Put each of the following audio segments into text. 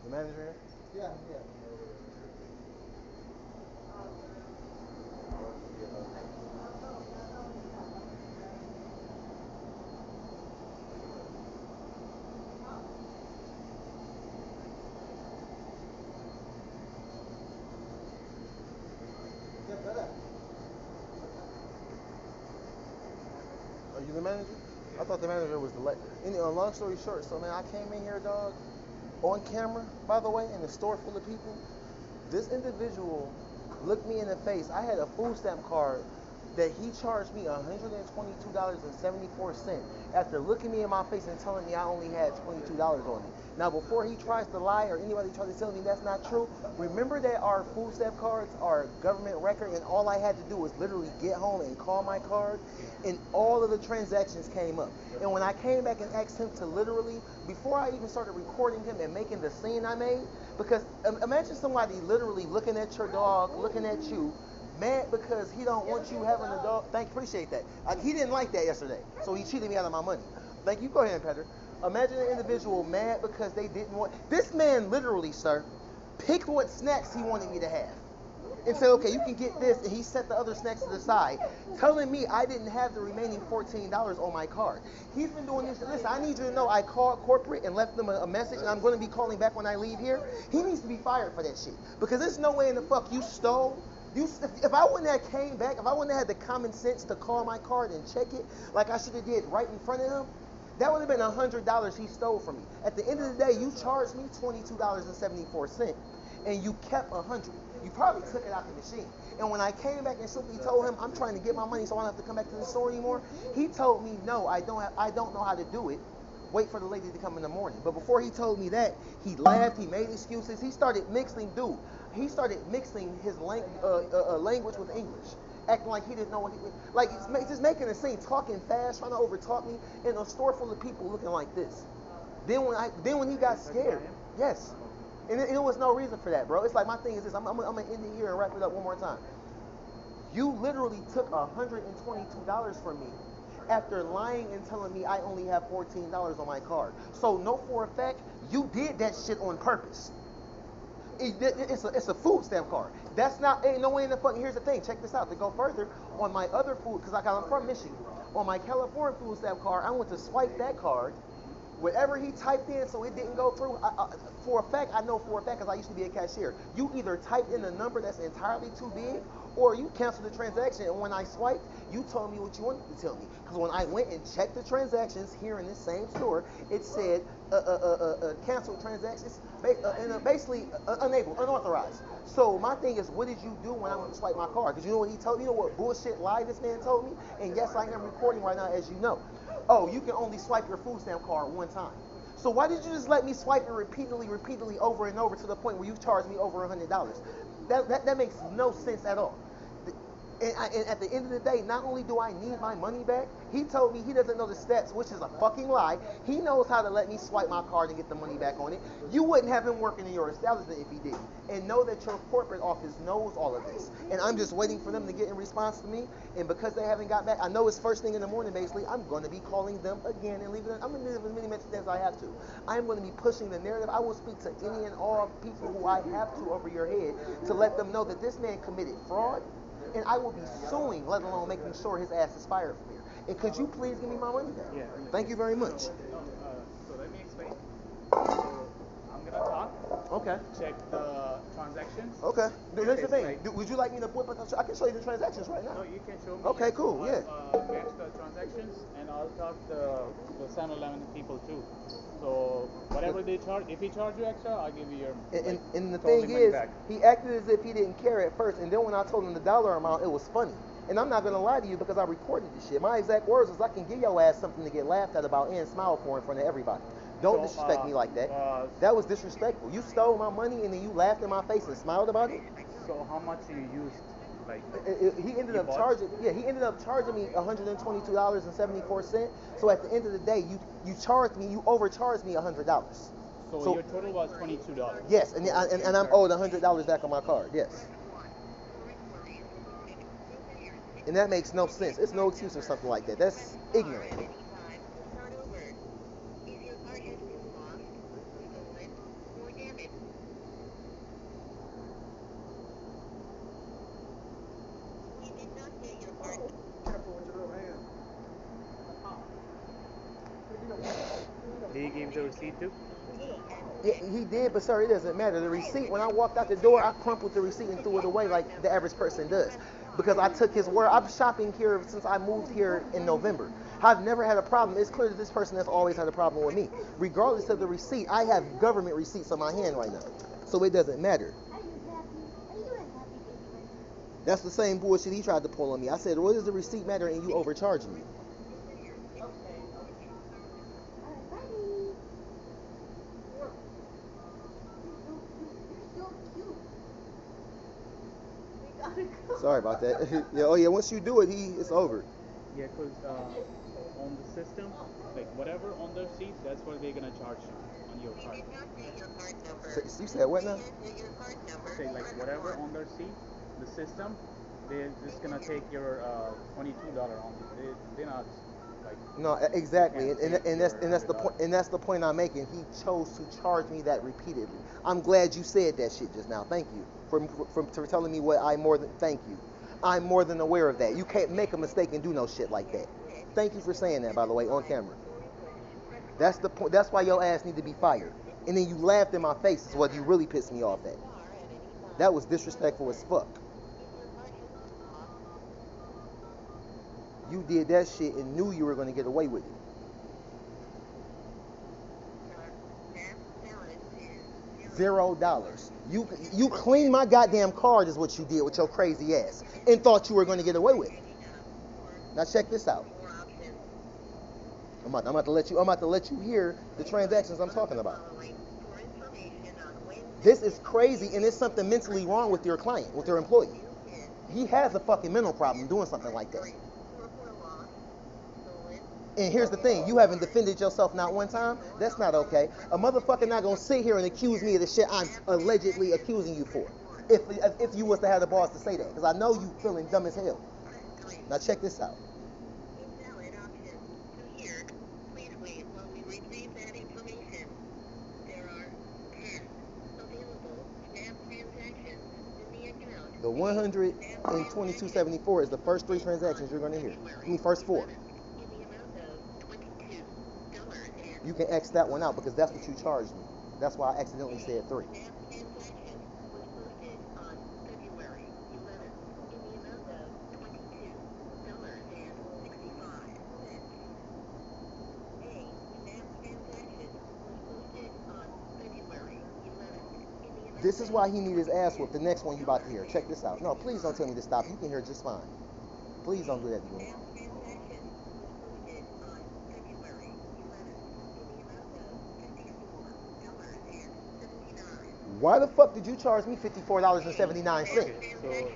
The manager here? Yeah, yeah. Yeah, better. Are you the manager? I thought the manager was the long story short, so man, I came in here, dog, on camera, by the way, in a store full of people. This individual looked me in the face. I had a food stamp card that he charged me $122.74 after looking me in my face and telling me I only had $22 on it. Now, before he tries to lie or anybody tries to tell me that's not true, remember that our food stamp cards are government record, and all I had to do was literally get home and call my card, and all of the transactions came up. And when I came back and asked him to literally, before I even started recording him and making the scene I made, because imagine somebody literally looking at your dog, looking at you, mad because he don't want you having a dog. Appreciate that. He didn't like that yesterday, so he cheated me out of my money. Thank you. Go ahead, Petter. Imagine an individual mad because they didn't want. This man literally, sir, picked what snacks he wanted me to have and said, okay, you can get this, and he set the other snacks to the side, telling me I didn't have the remaining $14 on my card. He's been doing this. Listen, I need you to know I called corporate and left them a message, and I'm going to be calling back when I leave here. He needs to be fired for that shit, because there's no way in the fuck you stole. If I wouldn't have came back, if I wouldn't have had the common sense to call my card and check it like I should have did right in front of him, that would have been $100 he stole from me. At the end of the day, you charged me $22.74, and you kept $100. You probably took it out the machine. And when I came back and simply told him I'm trying to get my money so I don't have to come back to the store anymore, he told me no, I don't know how to do it. Wait for the lady to come in the morning. But before he told me that, he laughed, he made excuses, he started mixing, his language with English, acting like he didn't know what he was, like he's just making a scene, talking fast, trying to overtalk me in a store full of people looking like this. Then when he got scared, yes. And it was no reason for that, bro. It's like, my thing is this. I'm gonna end it here and wrap it up one more time. You literally took $122 from me after lying and telling me I only have $14 on my card. So know for a fact you did that shit on purpose. It's a food stamp card. That's not, ain't no way in the fucking. Here's the thing. Check this out. To go further, on my other food, because I'm from Michigan, on my California food stamp card, I went to swipe that card. Whatever he typed in, so it didn't go through. For a fact, I know for a fact, because I used to be a cashier. You either typed in a number that's entirely too big, or you canceled the transaction. And when I swiped, you told me what you wanted to tell me. Because when I went and checked the transactions here in this same store, it said canceled transactions, and basically unable, unauthorized. So my thing is, what did you do when I went to swipe my card? Because you know what he told me? You know what bullshit lie this man told me? And yes, I am recording right now, as you know. Oh, you can only swipe your food stamp card one time. So why did you just let me swipe it repeatedly over and over to the point where you charged me over $100? That makes no sense at all. And at the end of the day, not only do I need my money back, he told me he doesn't know the steps, which is a fucking lie. He knows how to let me swipe my card and get the money back on it. You wouldn't have him working in your establishment if he didn't. And know that your corporate office knows all of this. And I'm just waiting for them to get in response to me. And because they haven't got back, I know it's first thing in the morning, basically. I'm going to be calling them again and leaving. I'm going to leave as many messages as I have to. I'm going to be pushing the narrative. I will speak to any and all people who I have to over your head to let them know that this man committed fraud, and I will be suing, let alone making sure his ass is fired from here. And could you please give me my money back? Yeah. Thank you very much. So let me explain. So I'm gonna talk. Okay. Check the transactions. Okay. Here's the thing. Like, Would you like me to whip up? I can show you the transactions right now. no, you can show me. Okay, cool. Yeah. Match the transactions, and I'll talk the 7-Eleven people too. So whatever they charge, if he charge you extra, I'll give you your. And the totally thing money is, back. he acted as if he didn't care at first, and then when I told him the dollar amount, it was funny. And I'm not gonna lie to you because I recorded this shit. My exact words was, "I can give your ass something to get laughed at about and smile for in front of everybody. Don't disrespect me like that. That was disrespectful. You stole my money and then you laughed in my face and smiled about it." So how much you used? Like He ended up charging. Yeah, he ended up charging me $122.74. So at the end of the day, you charged me. You overcharged me $100. So your total was $22. Yes, and I'm owed $100 back on my card. Yes. And that makes no sense. It's no excuse for something like that. That's ignorant. he gave the receipt too? Yeah, he did, but sir, it doesn't matter. The receipt, when I walked out the door, I crumpled the receipt and threw it away like the average person does. Because I took his word. I've been shopping here since I moved here in November. I've never had a problem. It's clear that this person has always had a problem with me. Regardless of the receipt, I have government receipts on my hand right now. So it doesn't matter. That's the same bullshit he tried to pull on me. I said, what does the receipt matter, and you overcharged me? Sorry about that. Yeah, oh yeah, once you do it, it's over. Yeah, because on the system, like whatever on the receipt, that's what they're gonna charge you on your card. So, you said what now? Say like whatever on the receipt, the system, they're just gonna take your $22 on it. They're not like. No, exactly, and that's the $100. point, and that's the point I'm making. He chose to charge me that repeatedly. I'm glad you said that shit just now. Thank you for telling me what thank you. I'm more than aware of that. You can't make a mistake and do no shit like that. Thank you for saying that, by the way, on camera. That's the point. That's why your ass need to be fired. And then you laughed in my face is what you really pissed me off at. That was disrespectful as fuck. You did that shit and knew you were going to get away with it. $0. You cleaned my goddamn card is what you did with your crazy ass and thought you were going to get away with it. Now check this out. I'm about to let you hear the transactions I'm talking about. This is crazy, and it's something mentally wrong with your client, with your employee. He has a fucking mental problem doing something like that. And here's the thing, you haven't defended yourself not one time. That's not okay. A motherfucker not gonna sit here and accuse me of the shit I'm allegedly accusing you for. If you was to have the balls to say that, because I know you feeling dumb as hell. Now check this out. The 122.74 is the first 3 transactions you're gonna hear. First 4. You can X that one out because that's what you charged me. That's why I accidentally said 3. This is why he need his ass whooped. The next one you about to hear. Check this out. No, please don't tell me to stop. You can hear just fine. Please don't do that to me. Why the fuck did you charge me $54.79? So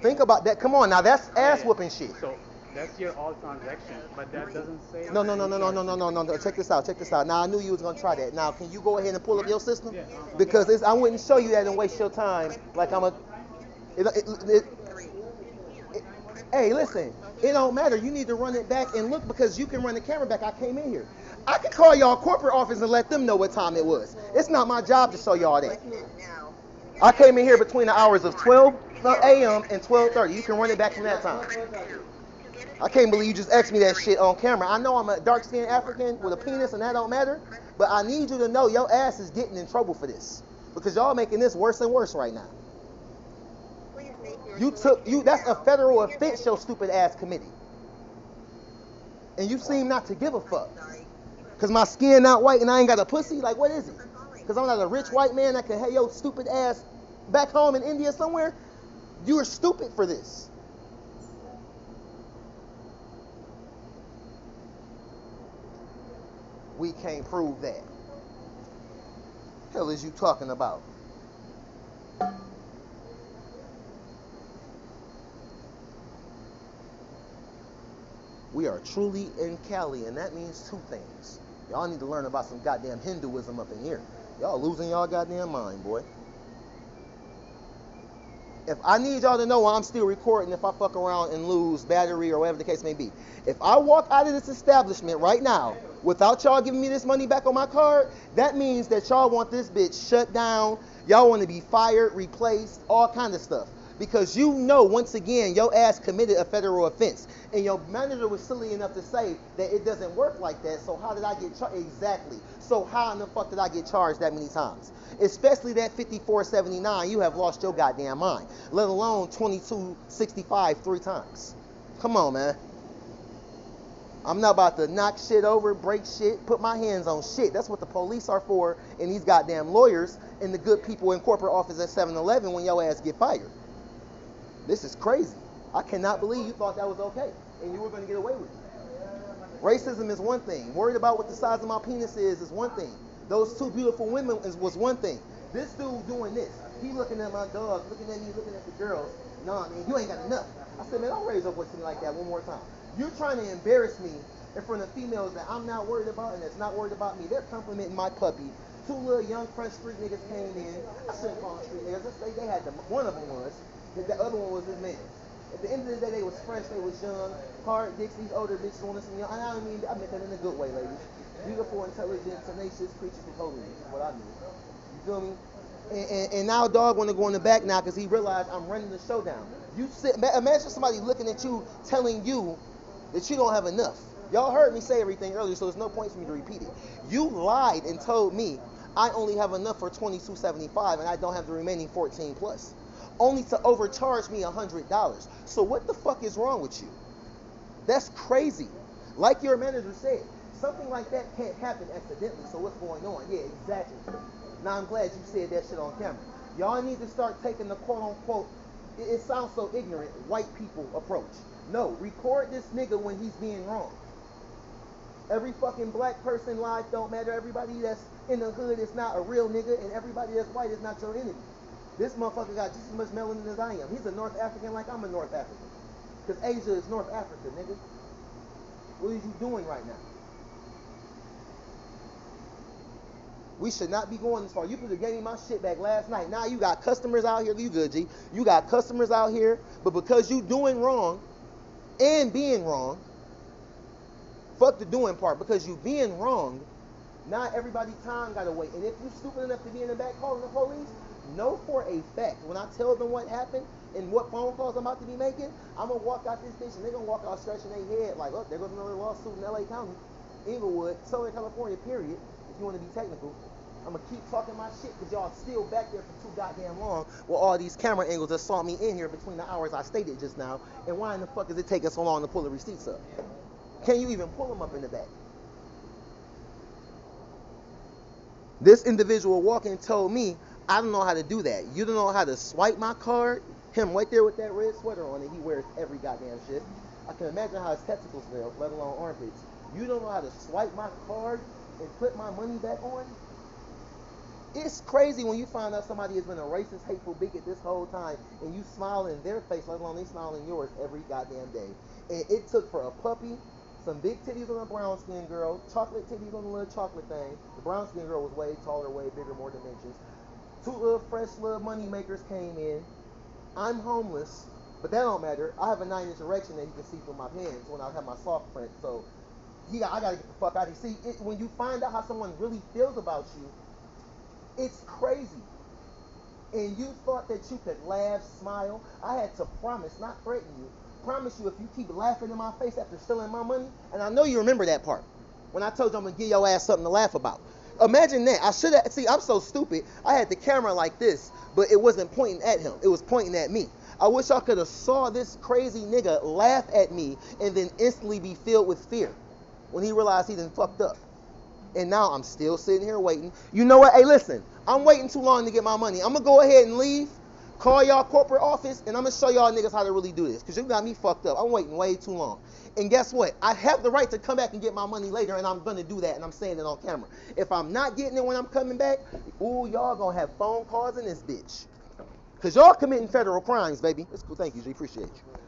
think about that. Come on, now that's ass whooping shit. So that's your all transaction, but that doesn't say. No. Check this out. Now I knew you was gonna try that. Now can you go ahead and pull up your system? Yeah. Because I wouldn't show you that and waste your time. Like I'm a. Hey, listen. It don't matter. You need to run it back and look because you can run the camera back. I came in here. I can call y'all corporate office and let them know what time it was. It's not my job to show y'all that. I came in here between the hours of 12 a.m. and 12:30. You can run it back from that time. I can't believe you just asked me that shit on camera. I know I'm a dark-skinned African with a penis and that don't matter, but I need you to know your ass is getting in trouble for this because y'all making this worse and worse right now. That's a federal offense your stupid ass committee. And you seem not to give a fuck. Because my skin not white and I ain't got a pussy? Like, what is it? Because I'm not a rich white man that can have your stupid ass back home in India somewhere? You are stupid for this. We can't prove that. Hell is you talking about? We are truly in Cali, and that means 2 things. Y'all need to learn about some goddamn Hinduism up in here. Y'all losing y'all goddamn mind, boy. If I need y'all to know why I'm still recording if I fuck around and lose battery or whatever the case may be. If I walk out of this establishment right now without y'all giving me this money back on my card, that means that y'all want this bitch shut down. Y'all want to be fired, replaced, all kind of stuff. Because you know, once again, your ass committed a federal offense. And your manager was silly enough to say that it doesn't work like that, so how did I get charged? Exactly. So how in the fuck did I get charged that many times? Especially that 5479, you have lost your goddamn mind. Let alone 2265 3 times. Come on, man. I'm not about to knock shit over, break shit, put my hands on shit. That's what the police are for, and these goddamn lawyers and the good people in corporate office at 7-Eleven when your ass get fired. This is crazy. I cannot believe you thought that was okay and you were going to get away with it. Racism is one thing. Worried about what the size of my penis is one thing. Those 2 beautiful women was one thing. This dude doing this. He looking at my dog, looking at me, looking at the girls. Nah, man, you ain't got enough. I said, man, don't raise your voice to me like that one more time. You're trying to embarrass me in front of females that I'm not worried about and that's not worried about me. They're complimenting my puppy. 2 little young French street niggas came in. I shouldn't call them street niggas. They had one of them was. The other one was his man. At the end of the day, they was French. They was young. Hard dicks. These older bitches want to see young. I mean, I meant that in a good way, ladies. Beautiful, intelligent, tenacious creatures with holiness is what I mean. You feel me? And now dog want to go in the back now because he realized I'm running the show down. You sit. Imagine somebody looking at you, telling you that you don't have enough. Y'all heard me say everything earlier, so there's no point for me to repeat it. You lied and told me I only have enough for $22.75 and I don't have the remaining 14 plus. Only to overcharge me $100. So what the fuck is wrong with you? That's crazy. Like your manager said, something like that can't happen accidentally. So what's going on? Yeah, exactly. Now I'm glad you said that shit on camera. Y'all need to start taking the quote unquote, it sounds so ignorant, white people approach. No, record this nigga when he's being wrong. Every fucking black person life don't matter. Everybody that's in the hood is not a real nigga, and everybody that's white is not your enemy. This motherfucker got just as much melanin as I am. He's a North African like I'm a North African. Because Asia is North Africa, nigga. What are you doing right now? We should not be going this far. You could have gave me my shit back last night. Now you got customers out here. You good, G. You got customers out here. But because you doing wrong and being wrong, fuck the doing part. Because you being wrong, not everybody's time got to wait. And if you stupid enough to be in the back calling the police, know for a fact, when I tell them what happened and what phone calls I'm about to be making, I'm going to walk out this bitch and they're going to walk out scratching their head like, oh, there goes another lawsuit in LA County, Inglewood, Southern California, period, if you want to be technical. I'm going to keep talking my shit because y'all still back there for too goddamn long with all these camera angles that saw me in here between the hours I stated just now. And why in the fuck is it taking so long to pull the receipts up? Can you even pull them up in the back? This individual walking told me, I don't know how to do that. You don't know how to swipe my card? Him right there with that red sweater on it, he wears every goddamn shit. I can imagine how his testicles feel, let alone armpits. You don't know how to swipe my card and put my money back on? It's crazy when you find out somebody has been a racist, hateful bigot this whole time and you smile in their face, let alone they smile in yours every goddamn day. And it took for a puppy, some big titties on a brown skinned girl, chocolate titties on the little chocolate thing. The brown skinned girl was way taller, way bigger, more dimensions. 2 little fresh little money makers came in. I'm homeless, but that don't matter. I have a 9-inch erection that you can see through my pants when I have my soft print. So I gotta get the fuck out of here. See, when you find out how someone really feels about you, it's crazy. And you thought that you could laugh, smile. I had to promise, not threaten you. Promise you if you keep laughing in my face after stealing my money, and I know you remember that part, when I told you I'm gonna give your ass something to laugh about. Imagine that. I should have, see, I'm so stupid. I had the camera like this, but it wasn't pointing at him. It was pointing at me. I wish I could have saw this crazy nigga laugh at me and then instantly be filled with fear when he realized he done fucked up. And now I'm still sitting here waiting. You know what? Hey, listen, I'm waiting too long to get my money. I'm going to go ahead and leave, call y'all corporate office, and I'm going to show y'all niggas how to really do this because you got me fucked up. I'm waiting way too long. And guess what? I have the right to come back and get my money later, and I'm going to do that, and I'm saying it on camera. If I'm not getting it when I'm coming back, ooh, y'all going to have phone calls in this bitch. Because y'all committing federal crimes, baby. That's cool. Thank you, G. Appreciate you.